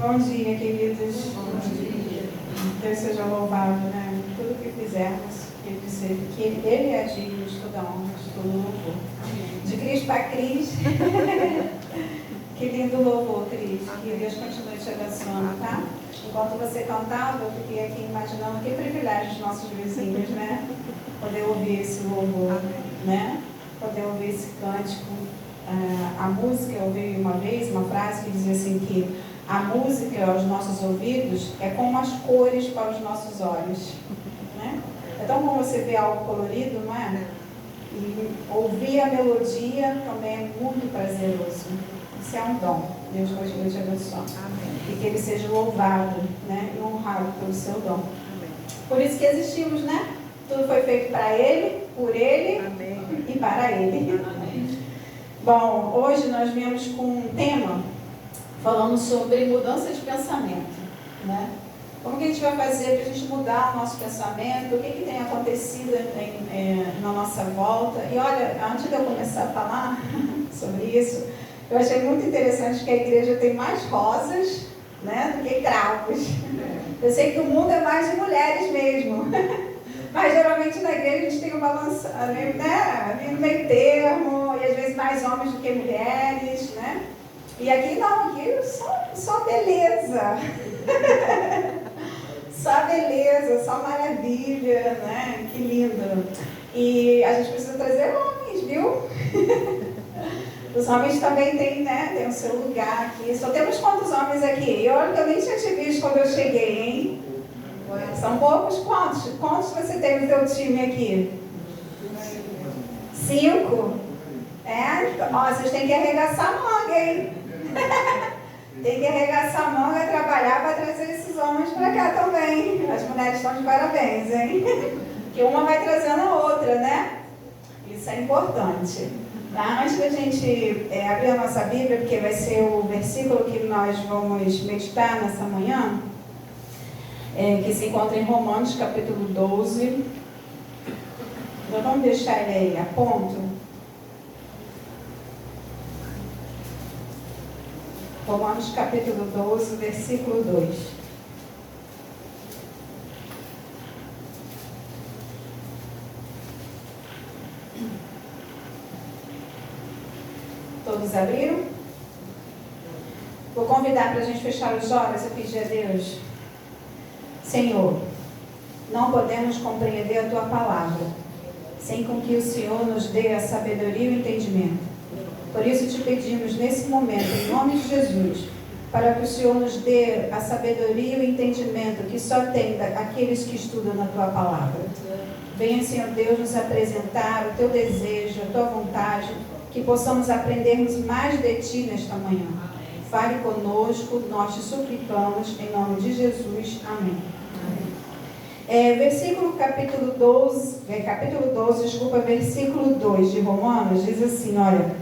Bom dia, queridos. Bom dia. Deus seja louvado, né? Tudo que fizermos, que Ele é digno de toda honra, de todo louvor. De Cris para Cris. Que lindo louvor, Cris. Que Deus continue te abençoando, tá? Enquanto você cantava, eu fiquei aqui imaginando que privilégio dos nossos vizinhos, né? Poder ouvir esse louvor, né? Poder ouvir esse cântico. A música, eu ouvi uma vez uma frase que dizia assim que a música aos nossos ouvidos é como as cores para os nossos olhos, né? É tão bom você ver algo colorido, não é? E ouvir a melodia também é muito prazeroso. Isso é um dom. Deus continue te abençoando. Amém. E que Ele seja louvado, né? E honrado pelo seu dom. Amém. Por isso que existimos, né? Tudo foi feito para Ele, por Ele. Amém. E para Ele. Amém. Bom, hoje nós viemos com um tema falando sobre mudança de pensamento, né? Como que a gente vai fazer para a gente mudar o nosso pensamento? O que tem acontecido na nossa volta? E olha, antes de eu começar a falar sobre isso, eu achei muito interessante que a igreja tem mais rosas, né, do que cravos. Eu sei que o mundo é mais de mulheres mesmo. Mas geralmente na igreja a gente tem um balanço, né, ali no meio termo, e às vezes mais homens do que mulheres, né? E aqui não, aqui só beleza. Só beleza, só maravilha, né? Que lindo. E a gente precisa trazer homens, viu? Os homens também têm, né? Tem o seu lugar aqui. Só temos quantos homens aqui? Eu nem tinha te visto quando eu cheguei, hein? São poucos. Quantos? Quantos você tem no teu time aqui? 5? Ó, vocês têm que arregaçar a manga, hein? Tem que arregaçar a manga, trabalhar para trazer esses homens para cá também. As mulheres estão de parabéns, hein? Que uma vai trazendo a outra, né? Isso é importante. Tá? Antes da gente abrir a nossa Bíblia, porque vai ser o versículo que nós vamos meditar nessa manhã, que se encontra em Romanos, capítulo 12. Então vamos deixar ele aí a ponto. Romanos, capítulo 12, versículo 2. Todos abriram? Vou convidar para a gente fechar os olhos e pedir a Deus. Senhor, não podemos compreender a Tua palavra sem com que o Senhor nos dê a sabedoria e o entendimento. Por isso te pedimos nesse momento, em nome de Jesus, para que o Senhor nos dê a sabedoria e o entendimento que só tem aqueles que estudam na Tua palavra. Venha, Senhor Deus, nos apresentar o Teu desejo, a Tua vontade, que possamos aprendermos mais de Ti nesta manhã. Fale conosco, nós te suplicamos, em nome de Jesus. Amém. Capítulo 12, versículo 2 de Romanos, diz assim, olha: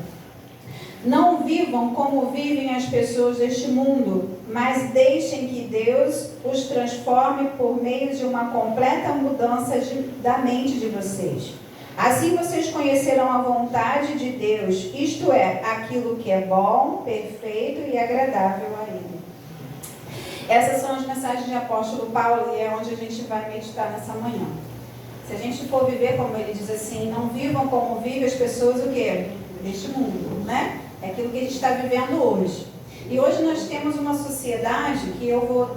não vivam como vivem as pessoas deste mundo, mas deixem que Deus os transforme por meio de uma completa mudança da mente de vocês. Assim vocês conhecerão a vontade de Deus, isto é, aquilo que é bom, perfeito e agradável a Ele. Essas são as mensagens de apóstolo Paulo e é onde a gente vai meditar nessa manhã. Se a gente for viver como ele diz assim, não vivam como vivem as pessoas o quê? Deste mundo, né? É aquilo que a gente está vivendo hoje. E hoje nós temos uma sociedade que eu vou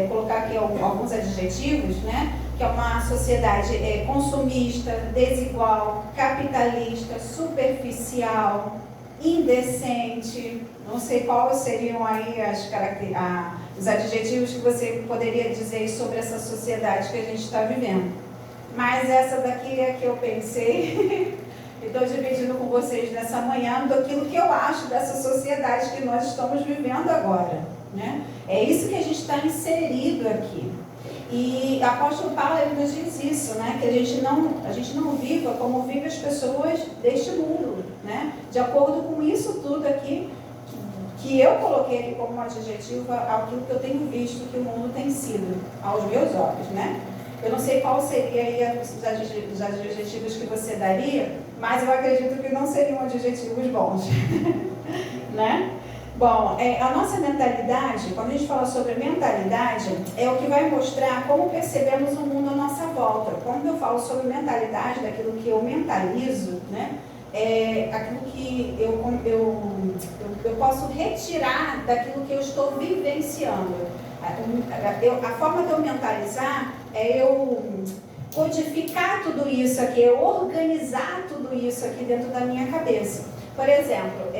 colocar aqui alguns adjetivos, né? Que é uma sociedade consumista, desigual, capitalista, superficial, indecente. Não sei quais seriam aí os adjetivos que você poderia dizer sobre essa sociedade que a gente está vivendo. Mas essa daqui é que eu pensei e estou dividindo com vocês nessa manhã daquilo que eu acho dessa sociedade que nós estamos vivendo agora, né? É isso que a gente está inserido aqui. E o apóstolo Paulo ele nos diz isso, né? Que a gente não viva como vivem as pessoas deste mundo, né? De acordo com isso tudo aqui que eu coloquei aqui como um adjetivo aquilo que eu tenho visto que o mundo tem sido aos meus olhos, né? Eu não sei qual seria aí os adjetivos que você daria, mas eu acredito que não seriam adjetivos bons, né? Bom, a nossa mentalidade, quando a gente fala sobre mentalidade, é o que vai mostrar como percebemos o mundo à nossa volta. Quando eu falo sobre mentalidade, daquilo que eu mentalizo, né, é aquilo que eu posso retirar daquilo que eu estou vivenciando. A forma de eu mentalizar é eu codificar tudo isso aqui, eu organizar tudo isso aqui dentro da minha cabeça. Por exemplo,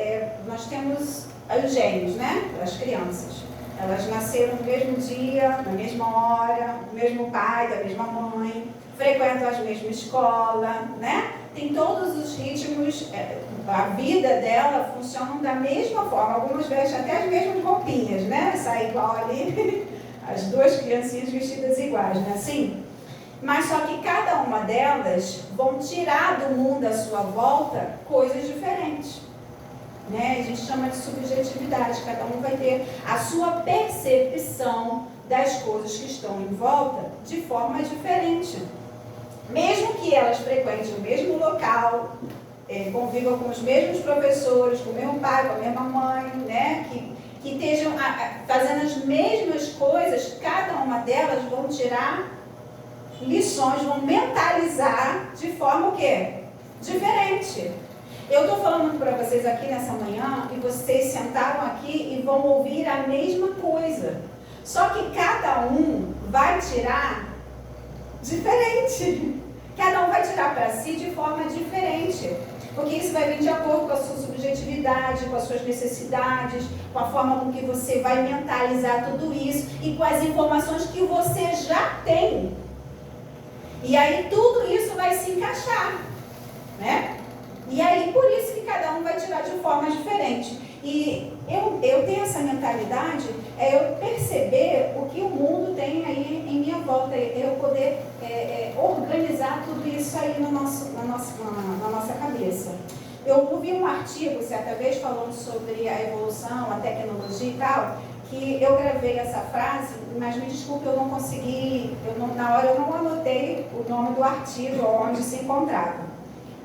nós temos os gênios, né? As crianças. Elas nasceram no mesmo dia, na mesma hora, do mesmo pai, da mesma mãe, frequentam a mesma escola, né? Tem todos os ritmos, a vida dela funciona da mesma forma. Algumas vestem até as mesmas roupinhas, né? Sai igual ali, as duas criancinhas vestidas iguais, né? Assim? Mas só que cada uma delas vão tirar do mundo à sua volta coisas diferentes. Né? A gente chama de subjetividade, cada um vai ter a sua percepção das coisas que estão em volta de forma diferente. Mesmo que elas frequentem o mesmo local, convivam com os mesmos professores, com o mesmo pai, com a mesma mãe, né? que estejam fazendo as mesmas coisas, cada uma delas vão tirar lições, vão mentalizar de forma o quê? Diferente. Eu estou falando para vocês aqui nessa manhã e vocês sentaram aqui e vão ouvir a mesma coisa. Só que cada um vai tirar diferente. Cada um vai tirar para si de forma diferente. Porque isso vai vir de acordo com a sua subjetividade, com as suas necessidades, com a forma com que você vai mentalizar tudo isso e com as informações que você já tem. E aí tudo isso vai se encaixar, né? E aí, por isso que cada um vai tirar de forma diferente. E eu tenho essa mentalidade, eu perceber o que o mundo tem aí em minha volta, eu poder organizar tudo isso aí na nossa cabeça. Eu ouvi um artigo, certa vez, falando sobre a evolução, a tecnologia e tal, que eu gravei essa frase, mas me desculpe, eu não consegui, na hora eu não anotei o nome do artigo, onde se encontrava.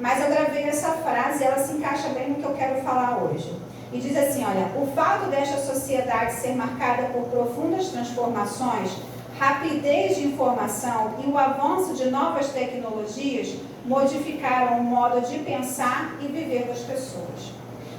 Mas eu gravei essa frase e ela se encaixa bem no que eu quero falar hoje. E diz assim, olha, o fato desta sociedade ser marcada por profundas transformações, rapidez de informação e o avanço de novas tecnologias modificaram o modo de pensar e viver das pessoas.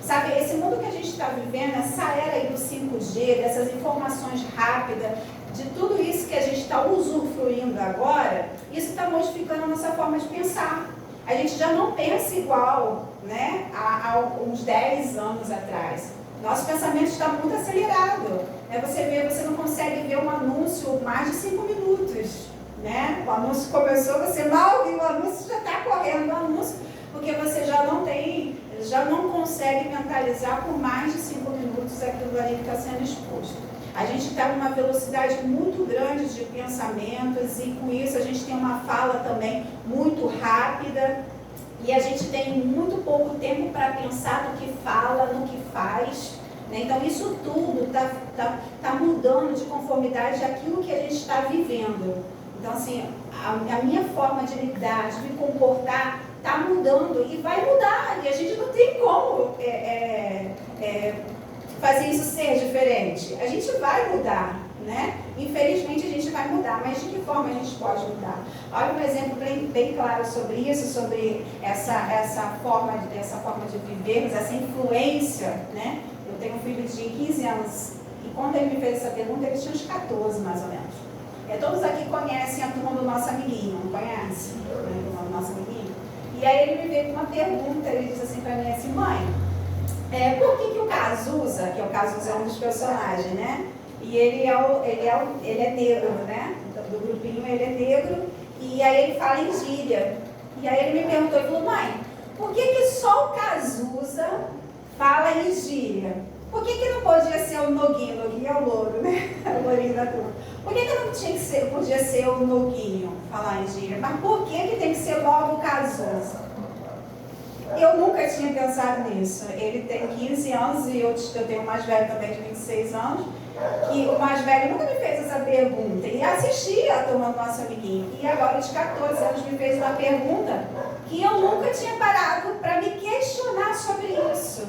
Sabe, esse mundo que a gente está vivendo, essa era aí do 5G, dessas informações rápidas, de tudo isso que a gente está usufruindo agora, isso está modificando a nossa forma de pensar. A gente já não pensa igual, né, há uns 10 anos atrás. Nosso pensamento está muito acelerado. Você não consegue ver um anúncio mais de 5 minutos. Né? O anúncio começou, você mal viu o anúncio, já está correndo o anúncio, porque você já não consegue mentalizar por mais de 5 minutos aquilo ali que está sendo exposto. A gente está numa velocidade muito grande de pensamentos e com isso a gente tem uma fala também muito rápida e a gente tem muito pouco tempo para pensar no que fala, no que faz. Né? Então isso tudo tá mudando de conformidade àquilo que a gente está vivendo. Então assim, a minha forma de lidar, de me comportar está mudando e vai mudar e a gente não tem como fazer isso ser diferente. A gente vai mudar, né? Infelizmente a gente vai mudar, mas de que forma a gente pode mudar? Olha um exemplo bem claro sobre isso, sobre essa forma de vivermos, essa influência, né? Eu tenho um filho de 15 anos e quando ele me fez essa pergunta, ele tinha uns 14 mais ou menos. Todos aqui conhecem a turma do nosso amiguinho, não conhece? A turma do nosso amiguinho? E aí ele me veio com uma pergunta, ele disse assim para mim assim, mãe, por que o Cazuza, que o Cazuza é um dos personagens, né? E ele é negro, né? Do grupinho ele é negro, e aí ele fala em gíria. E aí ele me perguntou, ele falou, mãe, por que só o Cazuza fala em gíria? Por que não podia ser o Noguinho? Noguinho é o louro, né? O lourinho da turma. Por que não podia ser o Noguinho falar em gíria? Mas por que tem que ser logo o Cazuza? Eu nunca tinha pensado nisso. Ele tem 15 anos e eu tenho um mais velho também de 26 anos. E o mais velho nunca me fez essa pergunta. E assistia a turma do nosso amiguinho. E agora, de 14 anos, me fez uma pergunta que eu nunca tinha parado para me questionar sobre isso.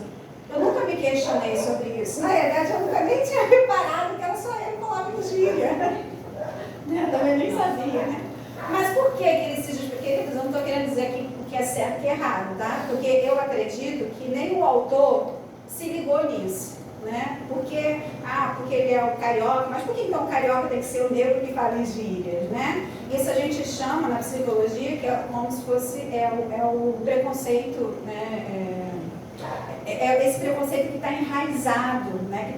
Eu nunca me questionei sobre isso. Na verdade, eu nunca nem tinha reparado que era só ele que falava em gíria. Eu também nem sabia, né? Mas por que ele se justifica? Queridos, eu não estou querendo dizer aqui o que é certo e o que é errado, tá? Porque eu acredito que nem o autor se ligou nisso, né? Porque ele é o carioca, mas por que então o carioca tem que ser o negro que fala em gírias, né? Isso a gente chama na psicologia, que é como se fosse o preconceito, né? Esse preconceito que está enraizado, né?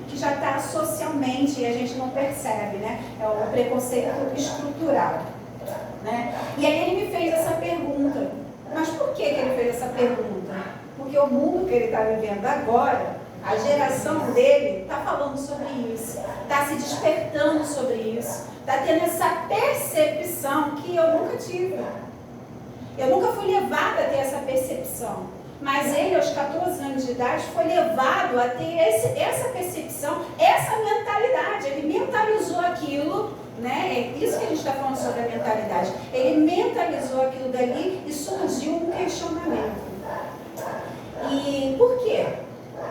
Que já está socialmente e a gente não percebe, né? É o preconceito estrutural, né? E aí ele me fez essa pergunta. Mas por que ele fez essa pergunta? Porque o mundo que ele está vivendo agora, a geração dele está falando sobre isso, está se despertando sobre isso, está tendo essa percepção que eu nunca tive. Eu nunca fui levada a ter essa percepção. Mas ele, aos 14 anos de idade, foi levado a ter essa percepção, essa mentalidade. Ele mentalizou aquilo, né? É isso que a gente está falando sobre a mentalidade. Ele mentalizou aquilo dali e surgiu um questionamento. E por quê?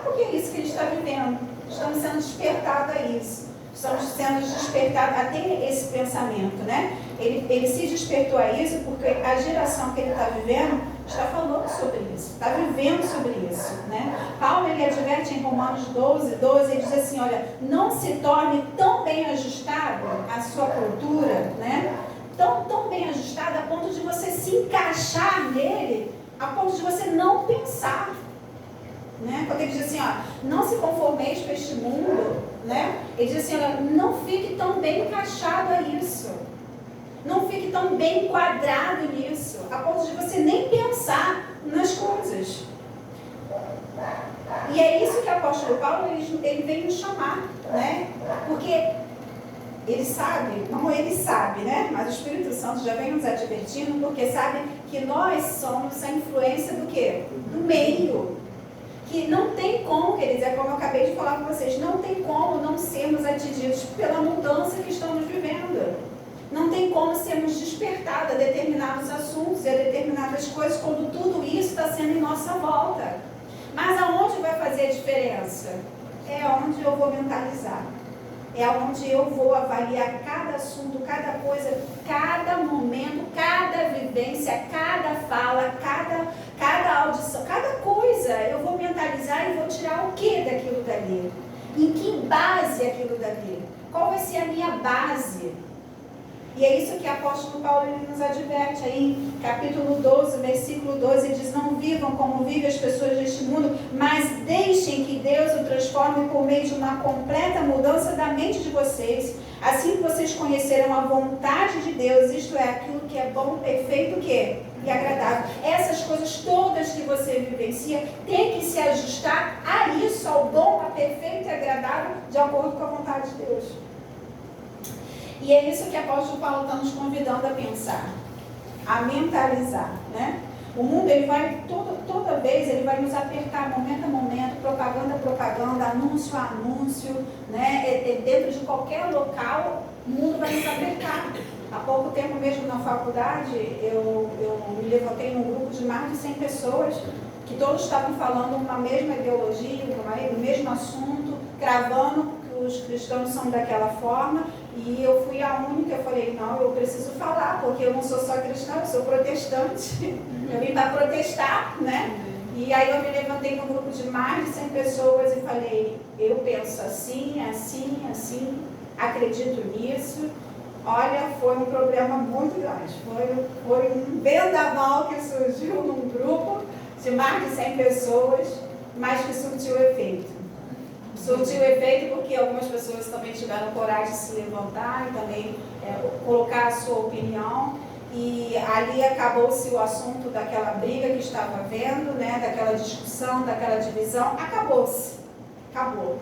Porque é isso que ele está vivendo. Estamos sendo despertados a isso. Estamos sendo despertados a ter esse pensamento, né? Ele se despertou a isso porque a geração que ele está vivendo está falando sobre isso, está vivendo sobre isso, né? Paulo, ele adverte em Romanos 12, ele diz assim, olha, não se torne tão bem ajustado a sua cultura, né? Tão bem ajustado a ponto de você se encaixar nele, a ponto de você não pensar, né? Quando ele diz assim, ó, não se conformeis com este mundo, né? Ele diz assim, olha, não fique tão bem encaixado a isso. Não fique tão bem enquadrado nisso, a ponto de você nem pensar nas coisas. E é isso que o apóstolo Paulo, ele veio nos chamar, né? Porque ele sabe, não ele sabe, né? Mas o Espírito Santo já vem nos advertindo, porque sabe que nós somos a influência do quê? Do meio. Que não tem como, queridos, é como eu acabei de falar com vocês, não tem como não sermos atingidos pela mudança que estamos vivendo. Não tem como sermos despertados a determinados assuntos e a determinadas coisas quando tudo isso está sendo em nossa volta. Mas aonde vai fazer a diferença? É onde eu vou mentalizar. É onde eu vou avaliar cada assunto, cada coisa, cada momento, cada vivência, cada fala, cada audição, cada coisa. Eu vou mentalizar e vou tirar o que daquilo dali? Em que base aquilo dali? Qual vai ser a minha base? E é isso que o apóstolo Paulo ele nos adverte aí, em capítulo 12, versículo 12, ele diz, não vivam como vivem as pessoas deste mundo, mas deixem que Deus o transforme por meio de uma completa mudança da mente de vocês. Assim que vocês conhecerão a vontade de Deus, isto é, aquilo que é bom, perfeito, o quê? E agradável. Essas coisas todas que você vivencia tem que se ajustar a isso, ao bom, a perfeito e agradável, de acordo com a vontade de Deus. E é isso que o apóstolo Paulo está nos convidando a pensar, a mentalizar, né? O mundo, ele vai, toda vez, ele vai nos apertar, momento a momento, propaganda a propaganda, anúncio a anúncio, né? Dentro de qualquer local, o mundo vai nos apertar. Há pouco tempo mesmo na faculdade, eu me levantei num grupo de mais de 100 pessoas, que todos estavam falando uma mesma ideologia, o mesmo assunto, cravando que os cristãos são daquela forma. E eu fui a única, eu falei, não, eu preciso falar, porque eu não sou só cristã, eu sou protestante. Eu vim para protestar, né? E aí eu me levantei num grupo de mais de 100 pessoas e falei, eu penso assim, assim, assim, acredito nisso. Olha, foi um problema muito grande. Foi um vendaval que surgiu num grupo de mais de 100 pessoas, mas que surtiu efeito. Surtiu efeito porque algumas pessoas também tiveram coragem de se levantar e também colocar a sua opinião. E ali acabou-se o assunto daquela briga que estava havendo, né? Daquela discussão, daquela divisão. Acabou-se. Acabou.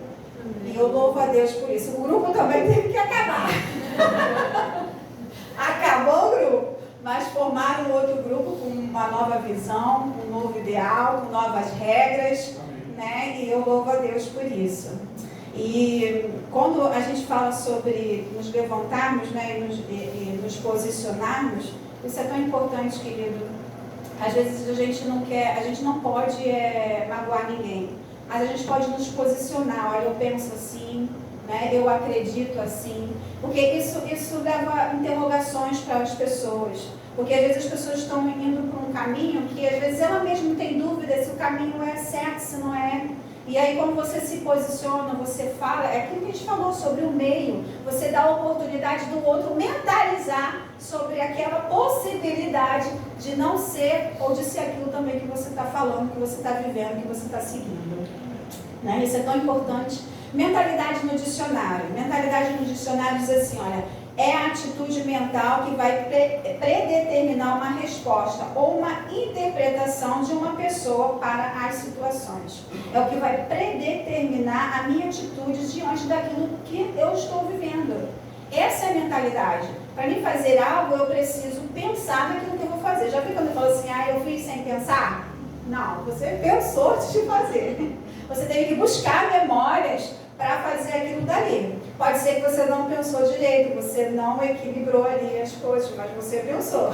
E eu louvo a Deus por isso. O grupo também teve que acabar. Acabou o grupo. Mas formaram um outro grupo com uma nova visão, um novo ideal, com novas regras. Né? E eu louvo a Deus por isso. E quando a gente fala sobre nos levantarmos, né, e nos posicionarmos, isso é tão importante, querido. Às vezes a gente não pode magoar ninguém. mas a gente pode nos posicionar. Olha, eu penso assim, né? Eu acredito assim, porque isso leva interrogações para as pessoas, porque às vezes as pessoas estão indo por um caminho que às vezes ela mesma tem dúvida se o caminho é certo, se não é. E aí quando você se posiciona, você fala, é aquilo que a gente falou sobre o meio, você dá a oportunidade do outro mentalizar sobre aquela possibilidade de não ser ou de ser aquilo também que você está falando, que você está vivendo, que você está seguindo. Né? Isso é tão importante. Mentalidade no dicionário. Mentalidade no dicionário diz assim, olha, é a atitude mental que vai predeterminar uma resposta ou uma interpretação de uma pessoa para as situações. É o que vai predeterminar a minha atitude diante daquilo que eu estou vivendo. Essa é a mentalidade. Para mim fazer algo, eu preciso pensar naquilo que eu vou fazer. Já viu quando eu falo assim, eu fiz sem pensar? Não, você pensou antes de fazer. Você tem que buscar memórias para fazer aquilo dali. Pode ser que você não pensou direito, você não equilibrou ali as coisas, mas você pensou.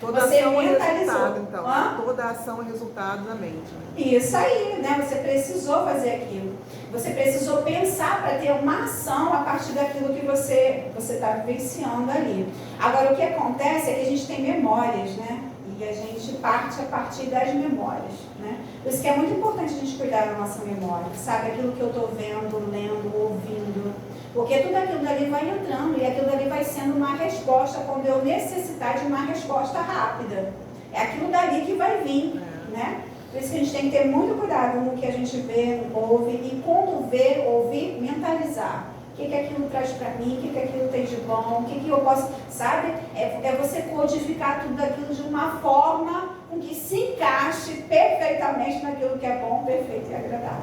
Toda você ação mentalizou. É resultado, então. Hã? Toda ação é resultado da mente. Né? Isso aí, né? Você precisou fazer aquilo. Você precisou pensar para ter uma ação a partir daquilo que você está vivenciando ali. Agora, o que acontece é que a gente tem memórias, né? E a gente parte a partir das memórias, né? Por isso que é muito importante a gente cuidar da nossa memória, sabe? Aquilo que eu estou vendo, lendo, ouvindo. Porque tudo aquilo dali vai entrando e aquilo dali vai sendo uma resposta quando eu necessitar de uma resposta rápida. É aquilo dali que vai vir, né? Por isso que a gente tem que ter muito cuidado no que a gente vê, ouve e quando vê, ouvir, mentalizar. O que aquilo traz para mim, o que aquilo tem de bom, o que eu posso, sabe? É você codificar tudo aquilo de uma forma com que se encaixe perfeitamente naquilo que é bom, perfeito e agradável.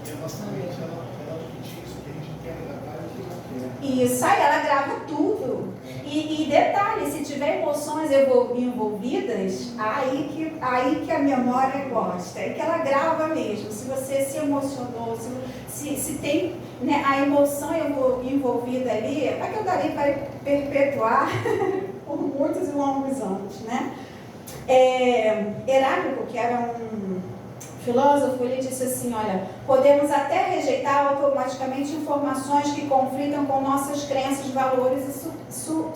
E a nossa mente, ela repetir isso que a gente quer gravar e o que não quer. Isso aí, ela grava tudo. E detalhe, se tiver emoções envolvidas, aí que a memória gosta, é que ela grava mesmo. Se você se emocionou, se tem, né, a emoção envolvida ali, aquilo dali vai perpetuar por muitos e longos anos, né? Heráclito, que era um filósofo, ele disse assim, olha, podemos até rejeitar automaticamente informações que conflitam com nossas crenças, valores e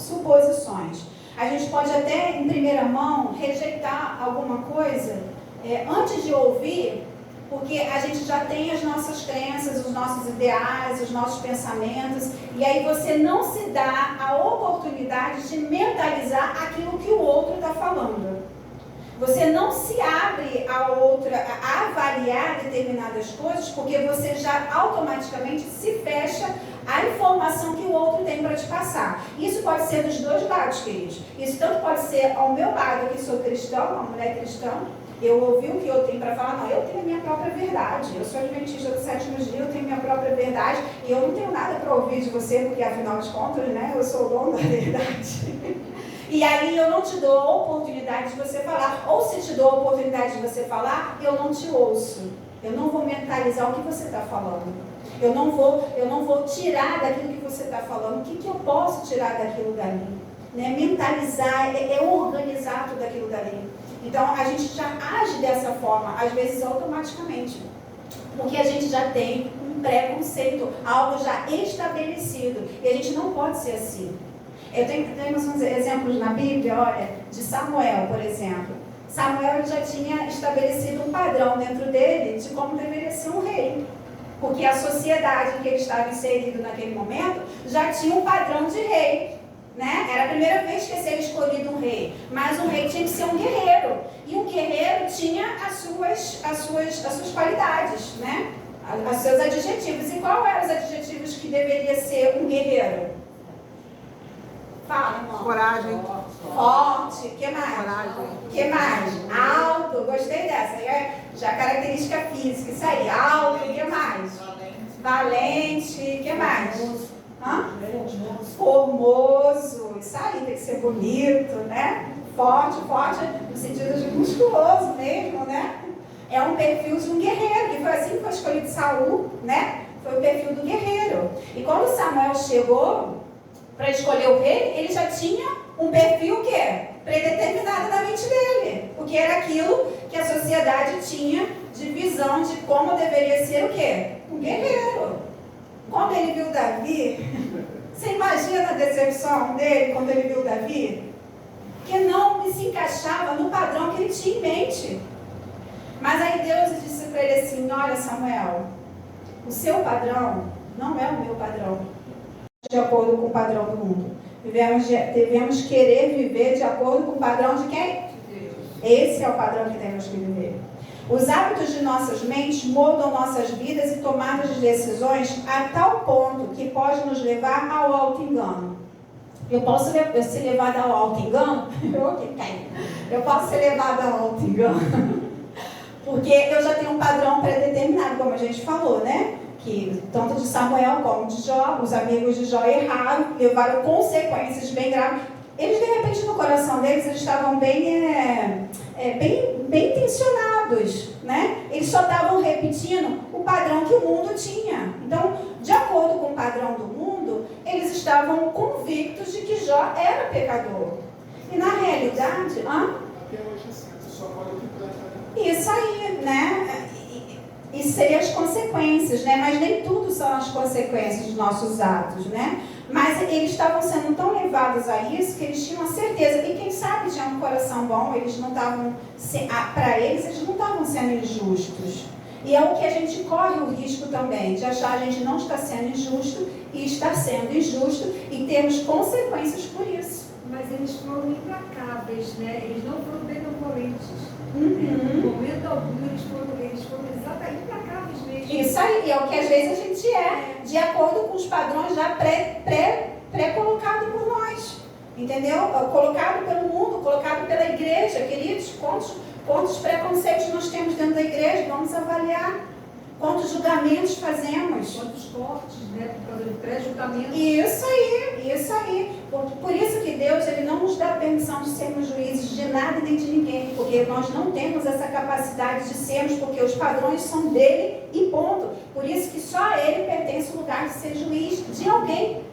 suposições. A gente pode até, em primeira mão, rejeitar alguma coisa antes de ouvir, porque a gente já tem as nossas crenças, os nossos ideais, os nossos pensamentos, e aí você não se dá a oportunidade de mentalizar aquilo que o outro está falando. Você não se abre a avaliar determinadas coisas, porque você já automaticamente se fecha à informação que o outro tem para te passar. Isso pode ser dos dois lados, queridos. Isso tanto pode ser ao meu lado, que sou cristão, uma mulher cristã, eu ouvi o que eu tenho para falar, não, eu tenho a minha própria verdade, eu sou adventista do sétimo dia, eu tenho a minha própria verdade, e eu não tenho nada para ouvir de você, porque afinal de contas, né, eu sou o dono da verdade. E aí eu não te dou a oportunidade de você falar, ou se te dou a oportunidade de você falar, eu não te ouço. Eu não vou mentalizar o que você está falando. Eu não vou tirar daquilo que você está falando. O que eu posso tirar daquilo dali? Né? Mentalizar, organizar tudo aquilo dali. Então a gente já age dessa forma, às vezes automaticamente. Porque a gente já tem um preconceito, algo já estabelecido. E a gente não pode ser assim. Eu tenho uns exemplos na Bíblia, olha, de Samuel, por exemplo. Samuel já tinha estabelecido um padrão dentro dele de como deveria ser um rei. Porque a sociedade em que ele estava inserido naquele momento já tinha um padrão de rei. Né? Era a primeira vez que ia ser escolhido um rei. Mas um rei tinha que ser um guerreiro. E um guerreiro tinha as suas qualidades, né? Os seus adjetivos. E qual eram os adjetivos que deveria ser um guerreiro? Fala, irmão. Coragem. Forte. O que mais? Coragem. O que mais? Alto. Gostei dessa. Já característica física. Isso aí. Alto. O que mais? Valente. O que mais? Formoso. Isso aí. Tem que ser bonito, né? Forte no sentido de musculoso mesmo, né? É um perfil de um guerreiro. Que foi assim que foi escolhido Saul, né? Foi o perfil do guerreiro. E quando Samuel chegou para escolher o rei, ele já tinha um perfil que predeterminada na mente dele, porque era aquilo que a sociedade tinha de visão de como deveria ser o quê? Um guerreiro. Quando ele viu Davi, você imagina a decepção dele quando ele viu Davi? Que não se encaixava no padrão que ele tinha em mente. Mas aí Deus disse para ele assim: olha, Samuel, o seu padrão não é o meu padrão, de acordo com o padrão do mundo. Devemos querer viver de acordo com o padrão de quem? Esse é o padrão que temos que viver. Os hábitos de nossas mentes moldam nossas vidas e tomadas de decisões a tal ponto que pode nos levar ao auto-engano. Eu posso ser levada ao auto-engano? Eu posso ser levada ao auto-engano. Porque eu já tenho um padrão pré-determinado, como a gente falou, né? Que tanto de Samuel como de Jó, os amigos de Jó erraram, levaram consequências bem graves. Eles, de repente, no coração deles, eles estavam bem intencionados, né? Eles só estavam repetindo o padrão que o mundo tinha. Então, de acordo com o padrão do mundo, eles estavam convictos de que Jó era pecador. E na realidade, até hoje assim, só olha o que presta. Isso aí, né? E seriam as consequências, né? Mas nem tudo são as consequências dos nossos atos, né? Mas eles estavam sendo tão levados a isso que eles tinham a certeza. E quem sabe tinha um coração bom, eles não estavam, para eles não estavam sendo injustos. E é o que a gente corre o risco também, de achar a gente não está sendo injusto e estar sendo injusto e termos consequências por isso. Mas eles foram implacáveis, né? Eles não foram benevolentes. Uhum. No momento algum, eles foram exatamente implacáveis mesmo. Isso aí, é o que às vezes a gente é, de acordo com os padrões já pré-colocados por nós. Entendeu? Colocado pelo mundo, colocado pela igreja. Queridos, quantos preconceitos nós temos dentro da igreja? Vamos avaliar. Quantos julgamentos fazemos? Quantos cortes, né? Por causa do pré-julgamento. Isso aí, isso aí. Por isso que Deus, Ele não nos dá permissão de sermos juízes de nada e nem de ninguém, porque nós não temos essa capacidade de sermos, porque os padrões são dele e ponto. Por isso que só a Ele pertence o lugar de ser juiz de alguém,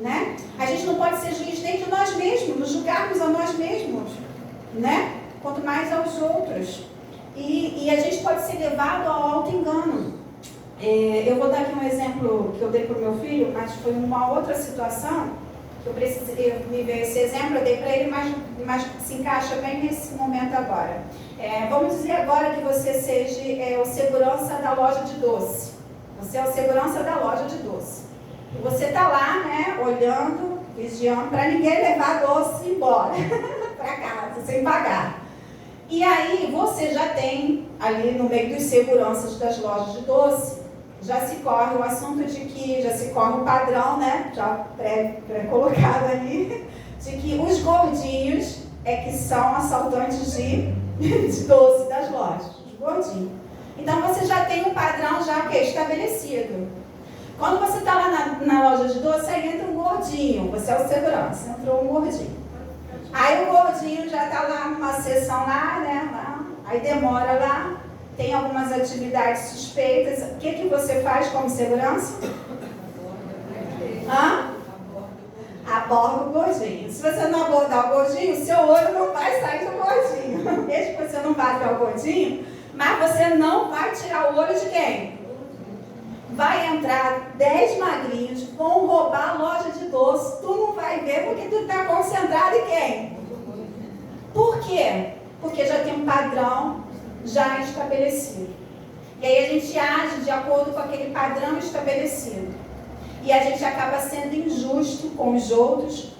né? A gente não pode ser juiz nem de nós mesmos, nos julgarmos a nós mesmos, né? Quanto mais aos outros. E a gente pode ser levado ao auto-engano. Eu vou dar aqui um exemplo que eu dei para o meu filho, mas foi uma outra situação que eu me veio esse exemplo, eu dei para ele, mas se encaixa bem nesse momento agora. Vamos dizer agora que você seja o segurança da loja de doce. Você é o segurança da loja de doce. E você está lá, né, olhando, vigiando, para ninguém levar doce embora para casa, sem pagar. E aí você já tem, ali no meio dos seguranças das lojas de doce, já se corre o assunto de que, já se corre o padrão, né, já pré-colocado ali, de que os gordinhos é que são assaltantes de doce das lojas, os gordinhos. Então você já tem um padrão já estabelecido. Quando você está lá na loja de doce, aí entra um gordinho, você é o segurança, entrou um gordinho. Aí o gordinho já está lá numa sessão lá, né? Aí demora lá, tem algumas atividades suspeitas. O que você faz como segurança? Aborda o gordinho. Se você não abordar o gordinho, seu olho não vai sair do gordinho. Mesmo que você não vá até o gordinho, mas você não vai tirar o olho de quem? Vai entrar 10 magrinhos, vão roubar a loja de doce. Tu não vai ver porque tu está concentrado em quem? Por quê? Porque já tem um padrão já estabelecido. E aí a gente age de acordo com aquele padrão estabelecido. E a gente acaba sendo injusto com os outros,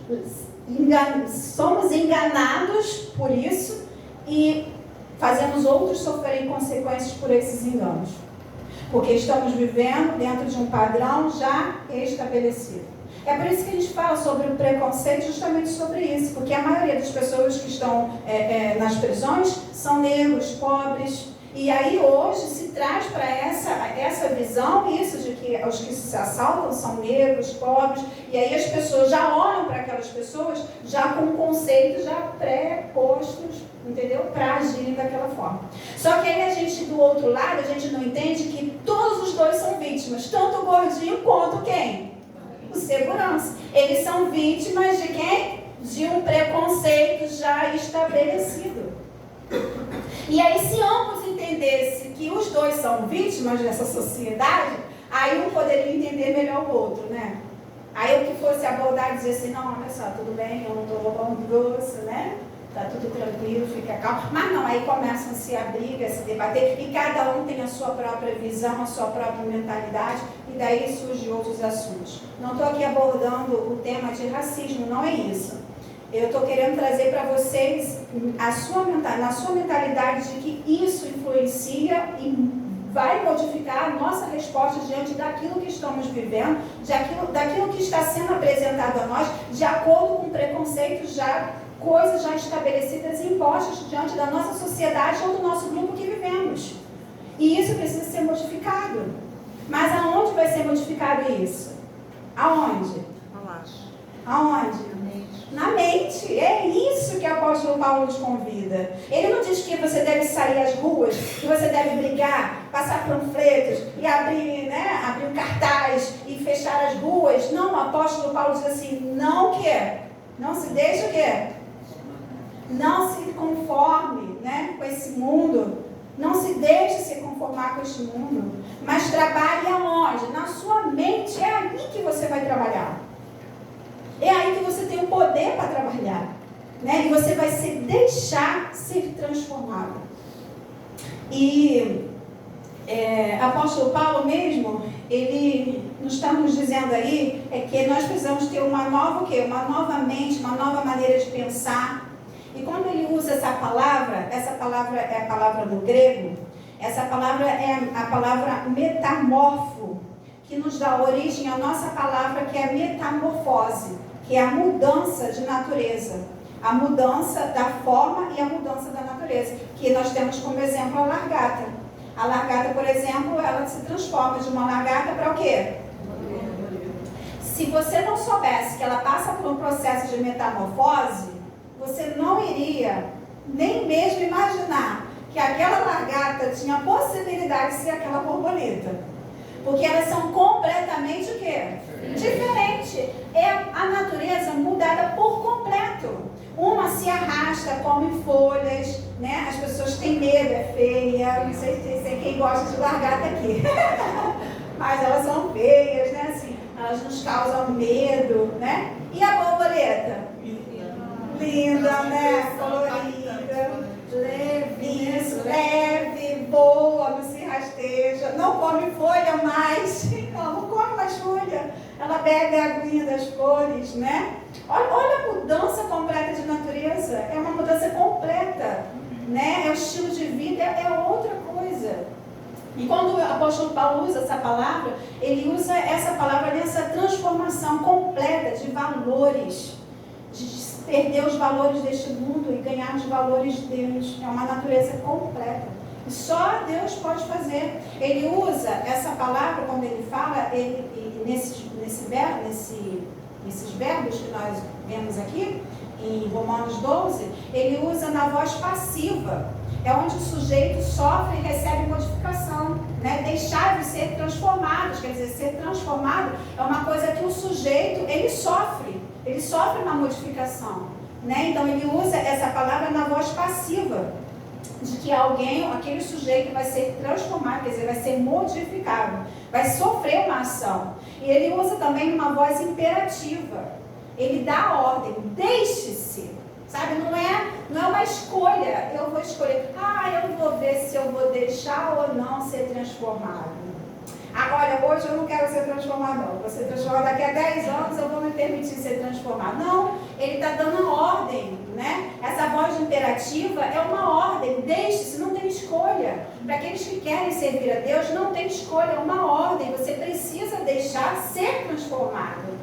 somos enganados por isso e fazemos outros sofrerem consequências por esses enganos. Porque estamos vivendo dentro de um padrão já estabelecido. É por isso que a gente fala sobre o preconceito, justamente sobre isso. Porque a maioria das pessoas que estão nas prisões são negros, pobres. E aí hoje se traz para essa visão isso de que os que se assaltam são negros, pobres. E aí as pessoas já olham para aquelas pessoas já com conceitos já pré-postos, entendeu? Para agirem daquela forma. Só que aí a gente, do outro lado, a gente não entende que todos os dois são vítimas. Tanto o gordinho quanto quem? O segurança. Eles são vítimas de quem? de um preconceito já estabelecido. E aí, se ambos entendessem que os dois são vítimas dessa sociedade, aí um poderia entender melhor o outro, né? Aí o que fosse abordar e dizer assim, não, olha só, tudo bem, eu não estou roubando doce, né? Tá tudo tranquilo, fica calmo. Mas não, aí começam-se a briga, a se debater, e cada um tem a sua própria visão, a sua própria mentalidade, e daí surgem outros assuntos. Não estou aqui abordando o tema de racismo, não é isso. Eu estou querendo trazer para vocês na sua mentalidade de que isso influencia e vai modificar a nossa resposta diante daquilo que estamos vivendo, daquilo que está sendo apresentado a nós, de acordo com preconceitos coisas já estabelecidas e impostas diante da nossa sociedade ou do nosso grupo que vivemos. E isso precisa ser modificado. Mas aonde vai ser modificado isso? Aonde? Aonde? Na mente. É isso que o apóstolo Paulo nos convida. Ele não diz que você deve sair às ruas, que você deve brigar, passar panfletos e abrir um cartaz e fechar as ruas. Não, o apóstolo Paulo diz assim, não se deixe o quê? Não se conforme, com esse mundo. Não se deixe se conformar com este mundo. Mas trabalhe aonde? Na sua mente. É aí que você vai trabalhar. É aí que você tem o poder para trabalhar. E você vai se deixar ser transformado. E apóstolo Paulo mesmo, ele nos está nos dizendo aí que nós precisamos ter uma nova mente, uma nova maneira de pensar. E quando ele usa essa palavra é a palavra do grego, essa palavra é a palavra metamorfo, que nos dá origem à nossa palavra que é metamorfose, que é a mudança de natureza, a mudança da forma e a mudança da natureza, que nós temos como exemplo a largata. A largata, por exemplo, ela se transforma de uma largata para o quê? Se você não soubesse que ela passa por um processo de metamorfose, você não iria nem mesmo imaginar que aquela largata tinha a possibilidade de ser aquela borboleta. Porque elas são completamente o quê? Diferente. É a natureza mudada por completo. Uma se arrasta, come folhas, As pessoas têm medo, é feia. Não sei se quem gosta de largata aqui. Mas elas são feias, Assim, elas nos causam medo, E a borboleta? Linda, Colorida, leve, boa, não se rasteja, não come folha mais, não come mais folha, ela bebe a aguinha das flores, Olha a mudança completa de natureza, é uma mudança completa, É o estilo de vida, é outra coisa. E quando o apóstolo Paulo usa essa palavra, ele usa essa palavra nessa transformação completa de valores, de perder os valores deste mundo e ganhar os valores de Deus. É uma natureza completa. E só Deus pode fazer. Ele usa essa palavra, quando ele fala, nesses verbos que nós vemos aqui, em Romanos 12, ele usa na voz passiva. É onde o sujeito sofre e recebe modificação. Deixar de ser transformado. Quer dizer, ser transformado é uma coisa que o sujeito, ele sofre uma modificação, Então ele usa essa palavra na voz passiva, de que aquele sujeito vai ser transformado, quer dizer, vai ser modificado, vai sofrer uma ação. E ele usa também uma voz imperativa, ele dá a ordem, deixe-se, não é uma escolha, eu vou escolher, eu vou ver se eu vou deixar ou não ser transformado. Olha, hoje eu não quero ser transformado, não. Vou ser transformado daqui a 10 anos, eu vou me permitir ser transformado. Não, ele está dando a ordem, Essa voz imperativa é uma ordem, deixe-se, não tem escolha. Para aqueles que querem servir a Deus, não tem escolha, é uma ordem. Você precisa deixar ser transformado,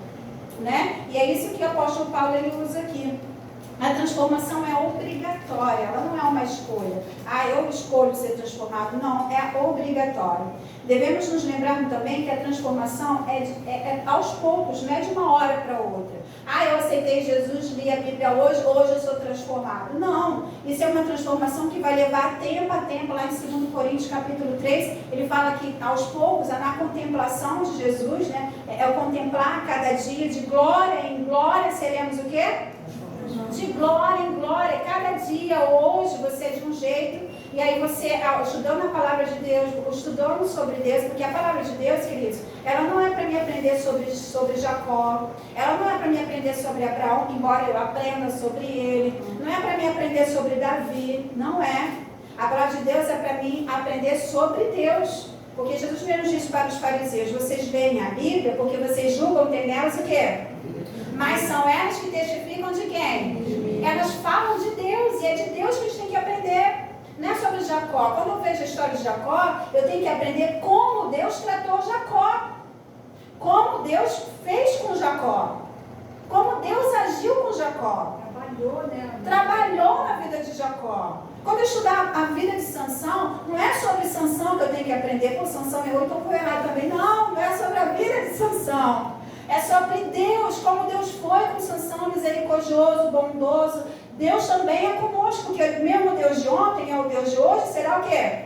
E é isso que o apóstolo Paulo ele usa aqui. A transformação é obrigatória, ela não é uma escolha. Eu escolho ser transformado. Não, é obrigatório. Devemos nos lembrar também que a transformação é aos poucos, não é de uma hora para outra. Eu aceitei Jesus, li a Bíblia hoje eu sou transformado. Não, isso é uma transformação que vai levar tempo a tempo. Lá em 2 Coríntios capítulo 3, ele fala que aos poucos, na contemplação de Jesus, é o contemplar cada dia, de glória em glória, seremos o quê? de glória em glória. Cada dia, hoje, você é de um jeito, e aí você, estudando a palavra de Deus, estudando sobre Deus, porque a palavra de Deus, queridos, ela não é para mim aprender sobre Jacó, ela não é para mim aprender sobre Abraão, embora eu aprenda sobre ele, não é para mim aprender sobre Davi, não é. A palavra de Deus é para mim aprender sobre Deus. Porque Jesus mesmo disse para os fariseus: vocês leem a Bíblia porque vocês julgam ter nelas o quê? Mas são elas que testificam de quem? Elas falam de Deus, e é de Deus que a gente tem que aprender. Não é sobre Jacó. Quando eu vejo a história de Jacó, eu tenho que aprender como Deus tratou Jacó. Como Deus fez com Jacó. Como Deus agiu com Jacó. Trabalhou, né? Trabalhou na vida de Jacó. Quando eu estudar a vida de Sansão, não é sobre Sansão que eu tenho que aprender. Pô, Sansão errou, então foi errado também. Não, não é sobre a vida de Sansão. É sobre Deus, como Deus foi com Sansão, misericordioso, bondoso. Deus também é conosco, porque o mesmo Deus de ontem é o Deus de hoje, será o quê?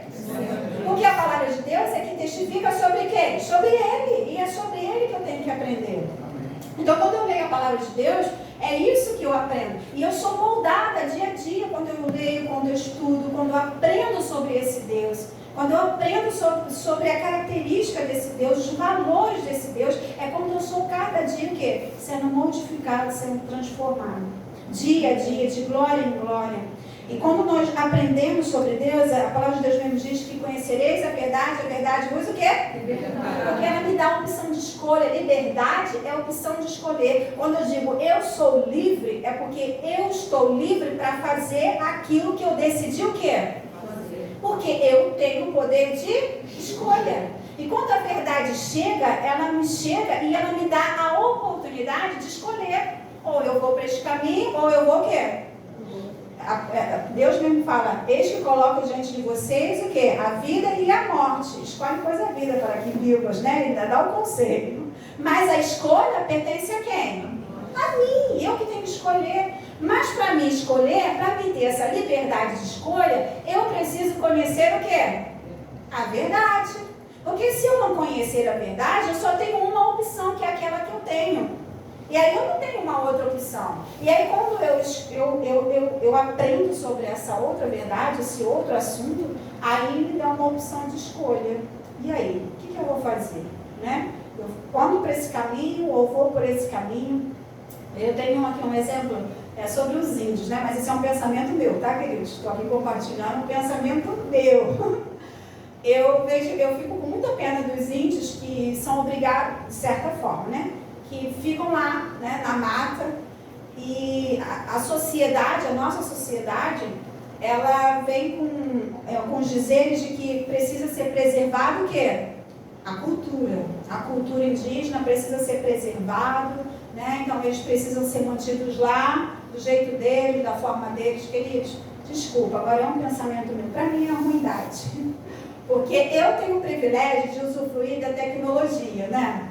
Porque a palavra de Deus é que testifica sobre quem? Sobre Ele. E é sobre Ele que eu tenho que aprender. Então, quando eu leio a palavra de Deus, é isso que eu aprendo. E eu sou moldada dia a dia quando eu leio, quando eu estudo, quando eu aprendo sobre esse Deus. Quando eu aprendo sobre a característica desse Deus, os valores desse Deus, é quando eu sou cada dia o quê? Sendo modificado, sendo transformado. Dia a dia, de glória em glória. E quando nós aprendemos sobre Deus, a palavra de Deus mesmo diz que conhecereis a verdade vos o quê? Liberdade. Porque ela me dá a opção de escolha. Liberdade é a opção de escolher. Quando eu digo eu sou livre, é porque eu estou livre para fazer aquilo que eu decidi o quê? Porque eu tenho o poder de escolha. E quando a verdade chega, ela me chega e ela me dá a oportunidade de escolher. Ou eu vou para este caminho, ou eu vou o quê? Deus mesmo fala: eis que coloco diante de vocês o quê? A vida e a morte. Escolhe, pois, a vida para que vivas, né? Ele ainda dá o conselho. Mas a escolha pertence a quem? A mim. Eu que tenho que escolher. Mas para mim escolher, para mim ter essa liberdade de escolha, eu preciso conhecer o quê? A verdade. Porque se eu não conhecer a verdade, eu só tenho uma opção, que é aquela que eu tenho. E aí eu não tenho uma outra opção. E aí quando eu aprendo sobre essa outra verdade, esse outro assunto, aí me dá uma opção de escolha. E aí, o que eu vou fazer? Né? Eu vou por esse caminho ou vou por esse caminho? Eu tenho aqui um exemplo sobre os índios, né? Mas esse é um pensamento meu, tá, queridos? Estou aqui compartilhando um pensamento meu. Eu fico com muita pena dos índios que são obrigados, de certa forma, né? Que ficam lá, né, na mata, e a sociedade, a nossa sociedade, ela vem com os dizeres de que precisa ser preservado o quê? A cultura indígena precisa ser preservado, né? Então eles precisam ser mantidos lá, do jeito deles, da forma deles. Queridos, desculpa, agora é um pensamento meu, para mim é uma ruindade, porque eu tenho o privilégio de usufruir da tecnologia, né?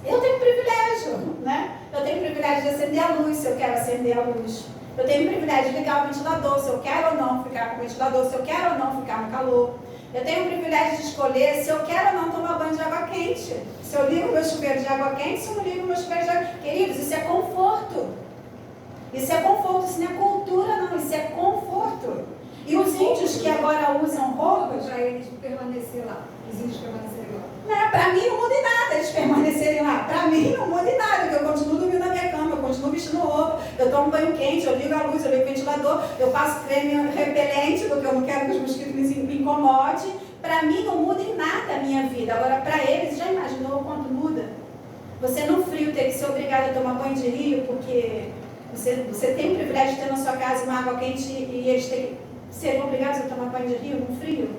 Eu tenho privilégio, né? Eu tenho o privilégio de acender a luz, se eu quero acender a luz. Eu tenho o privilégio de ligar o ventilador, se eu quero ou não ficar com o ventilador, se eu quero ou não ficar no calor. Eu tenho o privilégio de escolher se eu quero ou não tomar banho de água quente. Se eu ligo o meu chuveiro de água quente, se eu não ligo o meu chuveiro de água quente. Queridos, isso é conforto. Isso é conforto, isso não é cultura não, isso é conforto. E os índios que agora usam roupas... Para eles permanecer lá, os índios permanecerem lá. Para mim não muda em nada eles permanecerem lá. Para mim não muda em nada, porque eu continuo dormindo na minha cama, eu continuo vestindo roupa, eu tomo banho quente, eu ligo a luz, eu ligo o ventilador, eu passo creme repelente, porque eu não quero que os mosquitos me incomodem. Para mim não muda em nada a minha vida. Agora, para eles, já imaginou quanto muda? Você no frio ter que ser obrigado a tomar banho de rio, porque você tem o privilégio de ter na sua casa uma água quente e eles serem obrigados a tomar banho de rio no frio?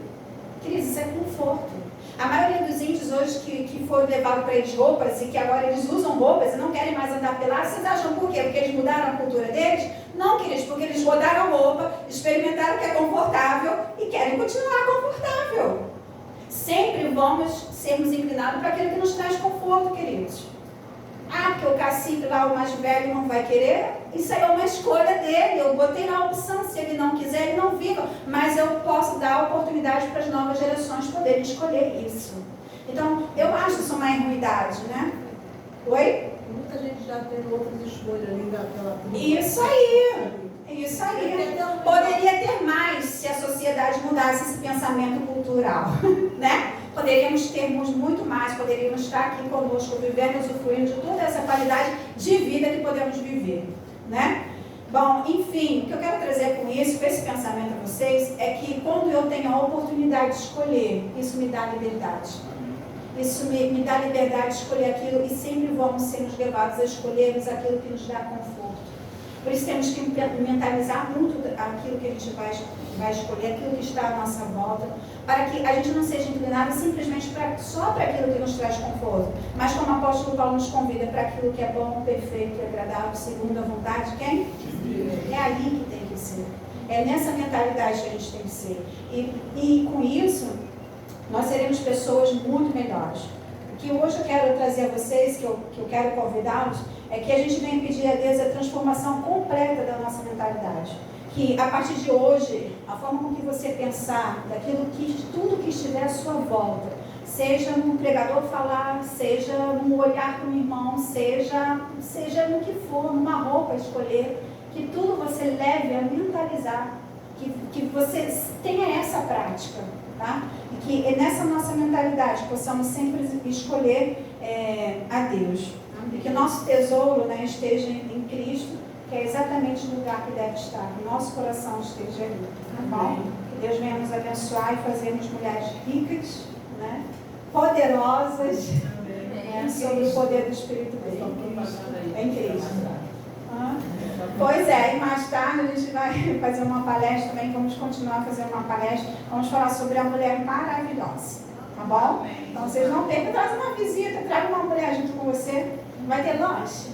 Queridos, isso é conforto. A maioria dos índios hoje que foi levado para eles roupas e que agora eles usam roupas e não querem mais andar pelados, vocês acham por quê? Porque eles mudaram a cultura deles? Não, queridos, porque eles rodaram a roupa, experimentaram o que é confortável e querem continuar confortável. Sempre vamos sermos inclinados para aquilo que nos traz conforto, queridos. Ah, porque o cacique lá, o mais velho, não vai querer? Isso aí é uma escolha dele. Eu botei na opção, se ele não quiser, ele não viva. Mas eu posso dar a oportunidade para as novas gerações poderem escolher isso. Então, eu acho isso uma inuidade, né? Oi? muita gente já tendo outras escolhas ali daquela tribo. Isso aí. Poderia ter mais se a sociedade mudasse esse pensamento cultural, né? Poderíamos ter muito mais, poderíamos estar aqui conosco, vivendo, usufruindo de toda essa qualidade de vida que podemos viver, né? Bom, enfim, o que eu quero trazer com isso, com esse pensamento a vocês, é que quando eu tenho a oportunidade de escolher, isso me dá liberdade. Isso me dá liberdade de escolher aquilo e sempre vamos ser levados a escolhermos aquilo que nos dá conforto. Por isso temos que mentalizar muito aquilo que a gente vai escolher, aquilo que está à nossa volta, para que a gente não seja inclinado simplesmente só para aquilo que nos traz conforto, mas como o apóstolo Paulo nos convida para aquilo que é bom, perfeito e agradável, segundo a vontade de quem? É ali que tem que ser. É nessa mentalidade que a gente tem que ser. E com isso, nós seremos pessoas muito melhores. O que hoje eu quero trazer a vocês, que eu quero convidá-los, é que a gente venha pedir a Deus a transformação completa da nossa mentalidade. Que a partir de hoje, a forma com que você pensar, tudo que estiver à sua volta, seja no pregador falar, seja no olhar para um irmão, seja no que for, numa roupa escolher, que tudo você leve a mentalizar, que você tenha essa prática, tá? E que nessa nossa mentalidade possamos sempre escolher a Deus. E que o nosso tesouro, né, esteja em Cristo, que é exatamente o lugar que deve estar, que o nosso coração esteja ali, tá bom? Que Deus venha nos abençoar e fazermos mulheres ricas, né, poderosas, sobre o poder do Espírito dele. Em Cristo. Pois é, e mais tarde a gente vai fazer uma palestra também, vamos continuar a fazer uma palestra, vamos falar sobre a mulher maravilhosa, tá bom? Então vocês não percam, traz uma visita, traga uma mulher junto com você, vai ter lanche,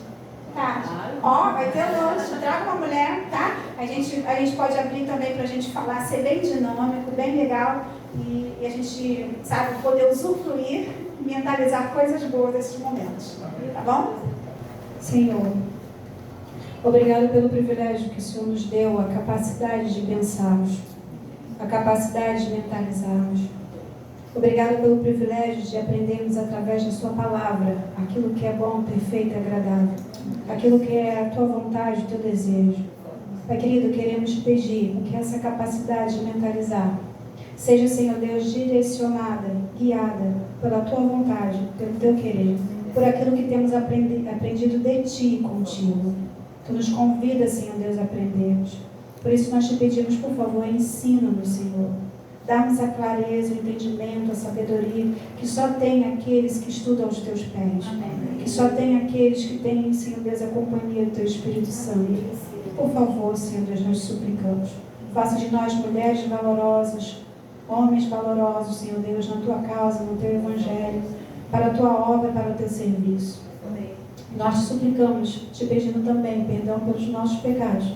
tá? Vai ter lanche, traga uma mulher, tá? A gente pode abrir também pra gente falar, ser bem dinâmico, bem legal, e a gente, sabe, poder usufruir, mentalizar coisas boas desses momentos, tá bom? Senhor, obrigado pelo privilégio que o Senhor nos deu, a capacidade de pensarmos, a capacidade de mentalizarmos. Obrigado pelo privilégio de aprendermos através da Sua palavra aquilo que é bom, perfeito e agradável, aquilo que é a Tua vontade, o Teu desejo. Pai querido, queremos te pedir que essa capacidade de mentalizar seja, Senhor Deus, direcionada, guiada pela Tua vontade, pelo Teu querer, por aquilo que temos aprendido de Ti e contigo. Tu nos convida, Senhor Deus, a aprendermos. Por isso nós te pedimos, por favor, ensina-nos, Senhor. Dá-nos a clareza, o entendimento, a sabedoria, que só tem aqueles que estudam aos teus pés. Amém. Que só tem aqueles que têm, Senhor Deus, a companhia do teu Espírito Santo. Por favor, Senhor Deus, nós suplicamos. Faça de nós mulheres valorosas, homens valorosos, Senhor Deus, na tua causa, no teu evangelho, para a tua obra, para o teu serviço. Amém. Nós te suplicamos, te pedindo também perdão pelos nossos pecados,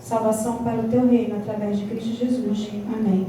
salvação para o teu reino através de Cristo Jesus. Amém.